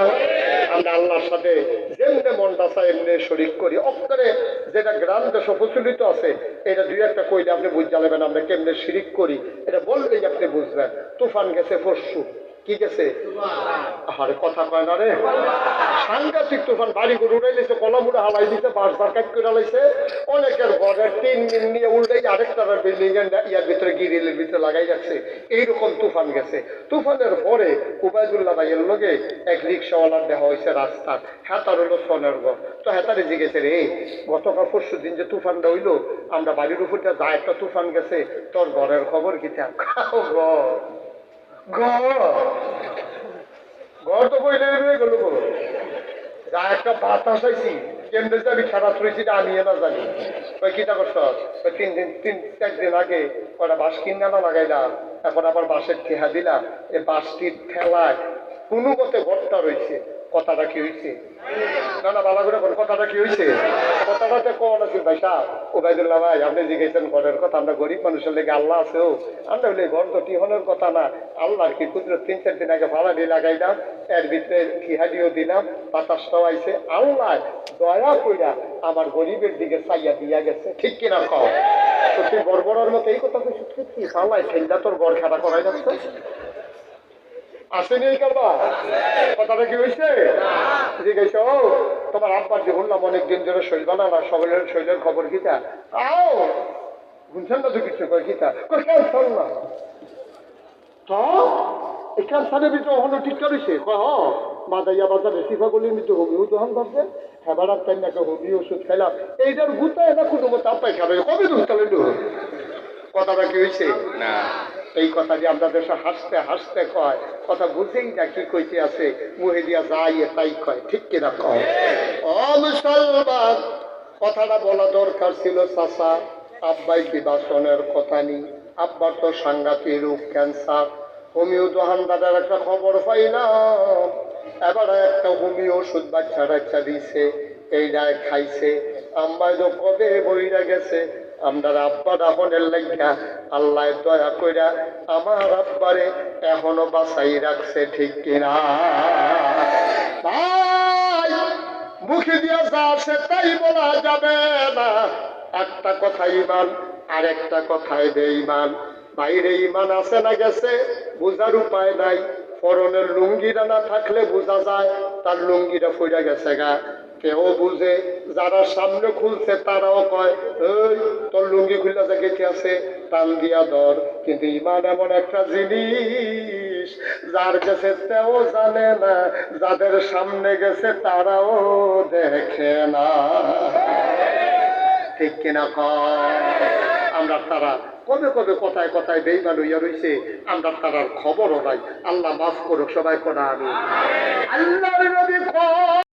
আমরা আল্লাহর সাথে যেমনি মনটা চাই এমনি শরীক করি। অক্ষরে যেটা গ্রাম দেশে প্রচলিত আছে, এটা 2-1টা কইলে আপনি বুঝতে যাবেন আমরা কেমনে শিরিক করি। এটা বললেই আপনি বুঝবেন। তুফান গেছে পরশু। কি গেছে? আরে কথা কয় না রে। সাংঘাতিক তুফান। বাড়ি করে উড়াই দিয়েছে, কলামুড়া হালাই দিচ্ছে, বাস বারকাট করে লাইছে। অনেকের ঘরের 3 দিন নিয়ে উল্টাই আরেকটা বিল্ডিং ইয়ার ভিতরে গিরিলের ভিতরে লাগাই যাচ্ছে। এইরকম তুফান গেছে। তুফানের পরে উবায়দুল্লাহ ভাইয়ের লগে এক রিক্সাওয়ালার দেখা হয়েছে রাস্তার। হেতার হলো সোনের ঘর। তো হেতারে জিগেছে, রে গতকাল পরশু দিন যে তুফানটা হইলো, আমরা বাড়ির উপরটা যা একটা তুফান গেছে, তোর ঘরের খবর কি? ঘর তো বই গেল যা একটা বাতাস আইছি, কেন্দ্রে যে আমি খারাপ রয়েছি আমি না জানি। ওই কিটা করছ? ওই 3-4 দিন আগে ওরা বাঁশ কিনে না লাগাইলাম, এখন আবার বাঁশের ঠেহা দিলাম। এই বাঁশটির ঠেলায় কোনো মতে ঘরটা রয়েছে। কথাটা কি হয়েছে? না না, বাবা করে কথাটা কি হয়েছে? কথাটাতে কোন আছে ভাই সাহেব? ওবায়দুল্লাহ ভাই, আপনি জিজ্ঞেসেন ঘরের কথা। আমরা গরিব মানুষের লেগে আল্লাহ আছেও। আমরা বলি ঘর তো টিহনের কথা না, আল্লাহর কি কুদরত। 3-4 দিন আগে ভাড়াডি লাগাইলাম, এর ভিতরে খিহাডিও দিলাম, বাতাসটাও আইছে। আল্লাহ দয়া কইরা আমার গরিবের দিকে চাইয়া দিয়া গেছে। ঠিক কিনা কও? সত্যি বড়বড়ার মতো এই কথা সত্যি আল্লাহ ঠেলদা তোর ঘর খেলা করাই যাচ্ছে। আসেনি এই কারবা? কথাটা কি হয়েছে? জিজ্ঞেস, ও তোমার আব্বার যে বললাম অনেকদিন ধরে শৈল বানানা, সকলের শৈলের খবর কিতা? আও বুঝছেন না তো কিছু কয় কিতা? ক্যান্সার না তো এই ক্যান্সারের ভিতরে এখনো টিকা রয়েছে। কয় হ মাদাইয়া বাজারে সিফাগুলির মৃত্যু হোমিও দোকান করছে। হেবার তাই নাকি হোমিও ওষুধ খাইলাম। এইটার গুতায় না কোনো মতো আপাই খাবে। কবে দুধ কথাটা কি হয়েছে না? এই কথা যে আমরা দেশে হাসতে হাসতে কয়, কথা বুঝেই না কি কইতে আছে, মুহে দিয়া যাই তাই কয়। ঠিক কিনা কয়? ও মুসলমান, কথাটা বলা দরকার ছিল। চাচা আব্বাই কি বাসনের কথা নেই? আব্বার তো সাংঘাতিক রোগ, ক্যান্সার। হোমিও দোকানদারের একটা খবর পাইলাম, এবার একটা হোমিও ওষুধ বাচ্চা দিছে, এইটাই খাইছে। আম্মাই তো কবে বইরা গেছে। আমরা আব্বা রাহনের লাগিয়া আল্লাহ দয়া কইরা আমার আব্বারে এখনো বাঁচাই রাখছে। ঠিক কিনা ভাই? মুখে দিয়া যা আসে তাই বলা যাবে না। একটা কথাই ইমান, আর একটা কথাই বেঈমান। বাইরে ইমান আছে না গেছে বোঝার উপায় নাই। পরনের লুঙ্গিটা না থাকলে বোঝা যায় তার লুঙ্গিটা ফইরা গেছে গা। কেউ বুঝে, যারা সামনে খুলছে তারাও কয়, ওই তোর লুঙ্গি খুললে যে গেছে আছে টান দিয়া ধর। কিন্তু ইমান এমন একটা জিনিস, যার গেছে তেও জানে না, যাদের সামনে গেছে তারাও দেখে না। ঠিক কিনা কয়? আমরা তারা কবে কবে কথায় কথায় বেইমান হইয়া রইছে, আমরা তারার খবরও নাই। আল্লাহ মাফ করুক, সবাই কোনা আমি। আল্লাহর